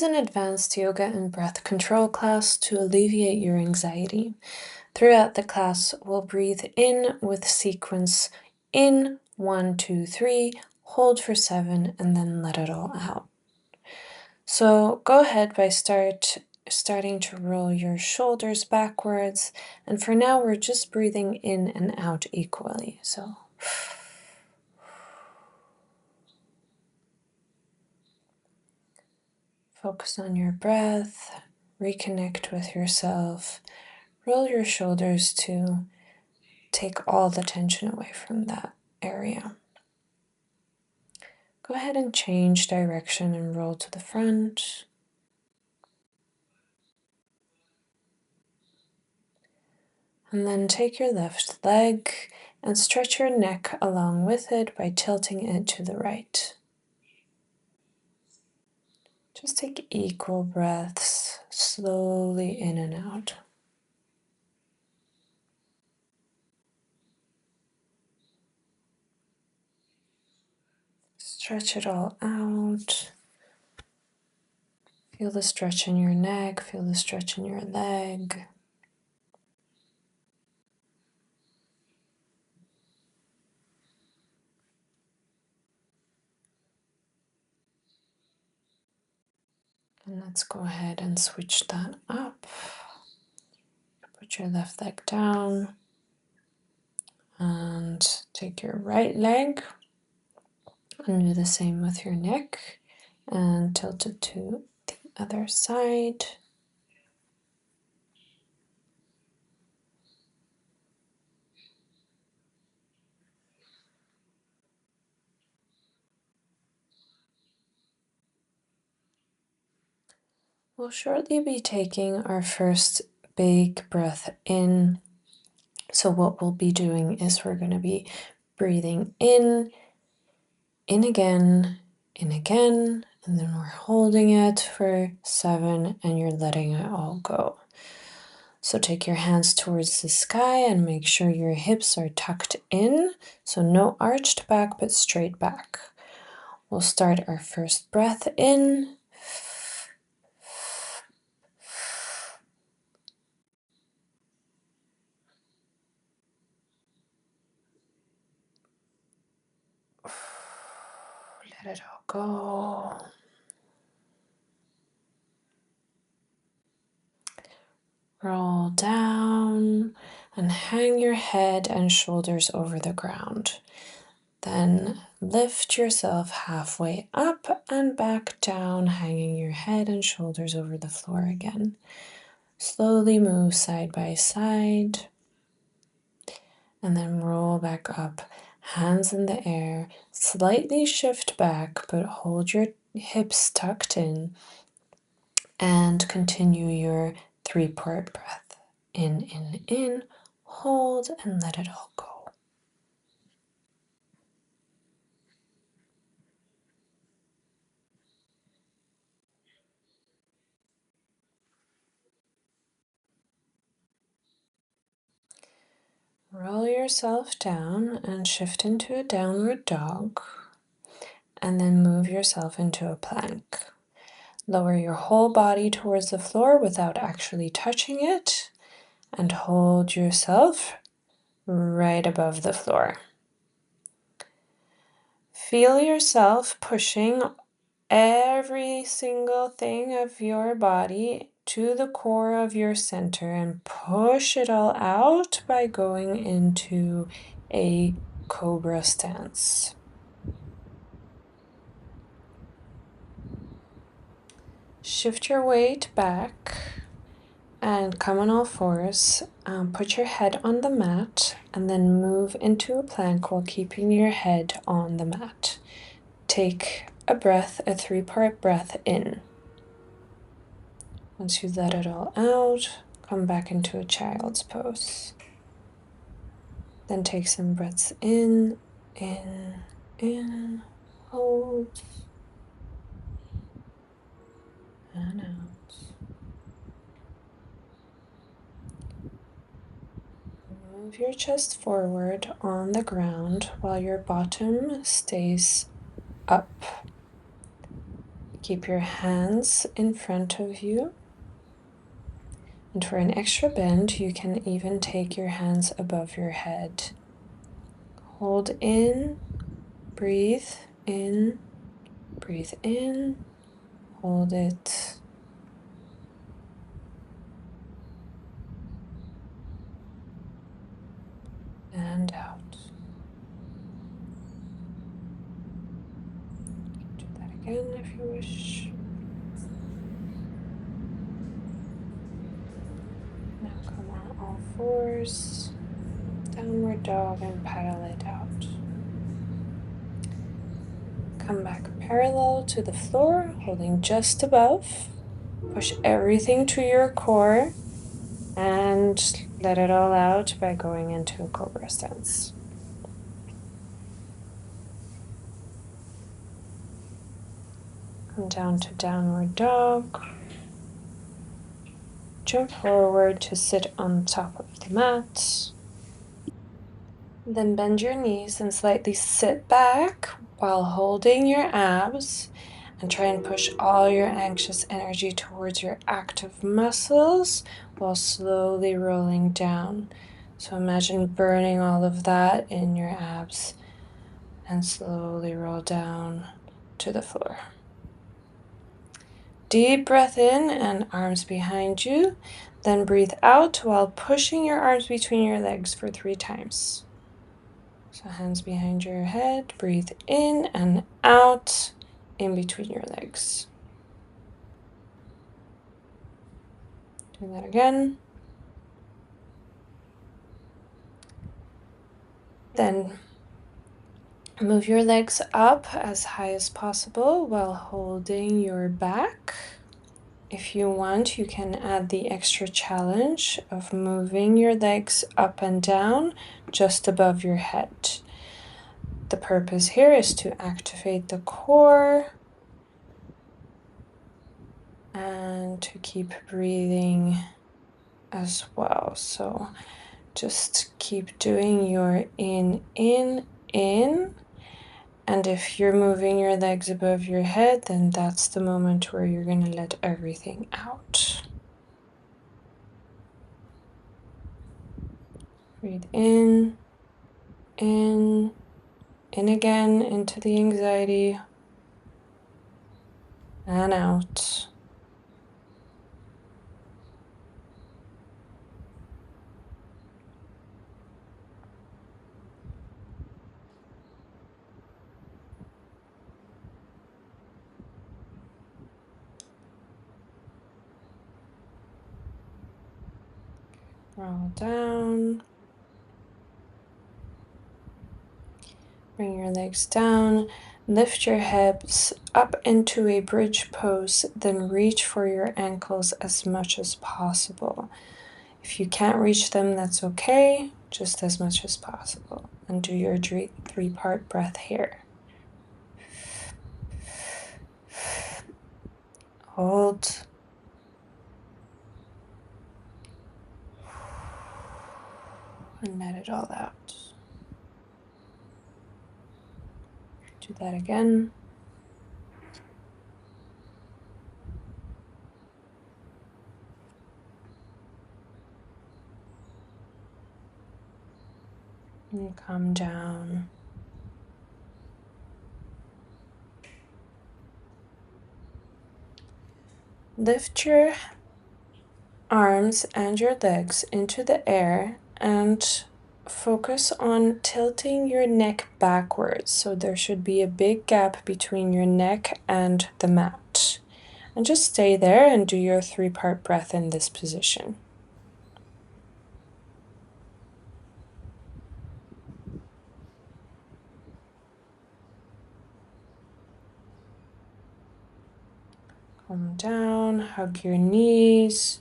is an advanced yoga and breath control class to alleviate your anxiety. Throughout the class, we'll breathe in with sequence in 1, 2, 3, hold for 7, and then let it all out. So go ahead by starting to roll your shoulders backwards, and for now we're just breathing in and out equally. So focus on your breath, reconnect with yourself, roll your shoulders to take all the tension away from that area. Go ahead and change direction and roll to the front. And then take your left leg and stretch your neck along with it by tilting it to the right. Just take equal breaths, slowly in and out. Stretch it all out. Feel the stretch in your neck, feel the stretch in your leg. And let's go ahead and switch that up. Put your left leg down and take your right leg and do the same with your neck and tilt it to the other side. We'll shortly be taking our first big breath in. So what we'll be doing is we're going to be breathing in again, and then we're holding it for 7 and you're letting it all go. So take your hands towards the sky and make sure your hips are tucked in. So no arched back, but straight back. We'll start our first breath in. Let it all go. Roll down and hang your head and shoulders over the ground. Then lift yourself halfway up and back down, hanging your head and shoulders over the floor again. Slowly move side by side. And then roll back up, hands in the air. Slightly shift back, but hold your hips tucked in. And continue your 3-part breath. In, hold, and let it all go. Roll yourself down and shift into a downward dog, and then move yourself into a plank. Lower your whole body towards the floor without actually touching it, and hold yourself right above the floor. Feel yourself pushing every single thing of your body to the core of your center and push it all out by going into a cobra stance. Shift your weight back and come on all fours. Put your head on the mat and then move into a plank while keeping your head on the mat. Take a breath, a 3-part breath in. Once you let it all out, come back into a child's pose. Then take some breaths in, hold, and out. Move your chest forward on the ground while your bottom stays up. Keep your hands in front of you. And for an extra bend, you can even take your hands above your head. Hold in, breathe in, hold it. And out. Do that again if you wish. Now come on all fours, downward dog, and paddle it out. Come back parallel to the floor, holding just above. Push everything to your core and let it all out by going into a cobra stance. Come down to downward dog. Jump forward to sit on top of the mat. Then bend your knees and slightly sit back while holding your abs, and try and push all your anxious energy towards your active muscles while slowly rolling down. So imagine burning all of that in your abs and slowly roll down to the floor. Deep breath in and arms behind you. Then breathe out while pushing your arms between your legs for 3 times. So hands behind your head, breathe in and out in between your legs. Do that again. Then move your legs up as high as possible while holding your back. If you want, you can add the extra challenge of moving your legs up and down just above your head. The purpose here is to activate the core and to keep breathing as well. So just keep doing your in. And if you're moving your legs above your head, then that's the moment where you're going to let everything out. Breathe in again into the anxiety, and out. Roll down. Bring your legs down. Lift your hips up into a bridge pose, then reach for your ankles as much as possible. If you can't reach them, that's okay, just as much as possible. And do your 3-part breath here. Hold. And let it all out. Do that again. And come down. Lift your arms and your legs into the air and focus on tilting your neck backwards. So there should be a big gap between your neck and the mat. And just stay there and do your 3-part breath in this position. Come down, hug your knees,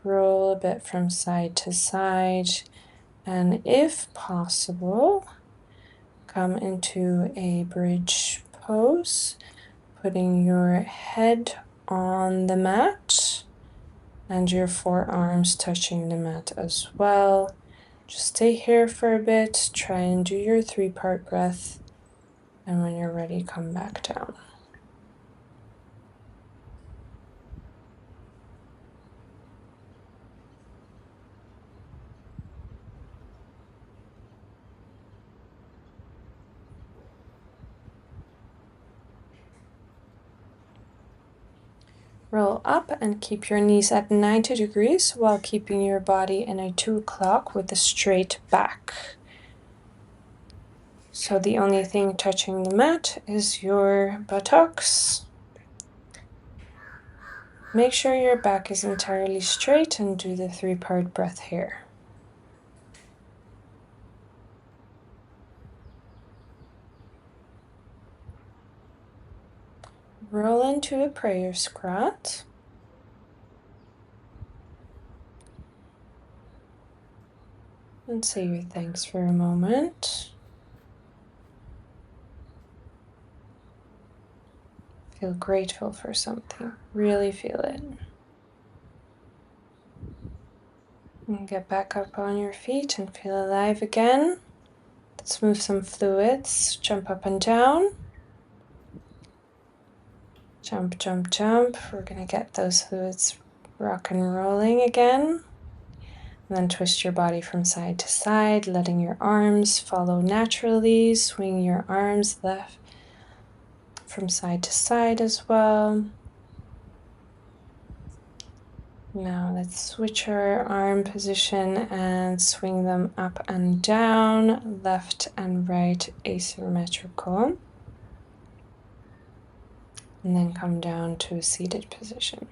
roll a bit from side to side, and if possible, come into a bridge pose, putting your head on the mat and your forearms touching the mat as well. Just stay here for a bit, try and do your 3-part breath, and when you're ready, come back down. Roll up and keep your knees at 90 degrees while keeping your body in a 2 o'clock with a straight back. So the only thing touching the mat is your buttocks. Make sure your back is entirely straight and do the 3-part breath here. Roll into a prayer squat. And say your thanks for a moment. Feel grateful for something. Really feel it. And get back up on your feet and feel alive again. Let's move some fluids. Jump up and down. Jump, jump, jump. We're going to get those fluids rock and rolling again. And then twist your body from side to side, letting your arms follow naturally. Swing your arms left from side to side as well. Now let's switch our arm position and swing them up and down, left and right asymmetrical. And then come down to a seated position.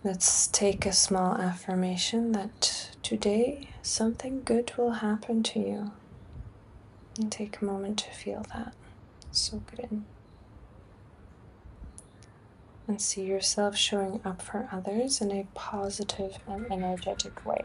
Let's take a small affirmation that today something good will happen to you. And take a moment to feel that. Soak it in. And see yourself showing up for others in a positive and energetic way.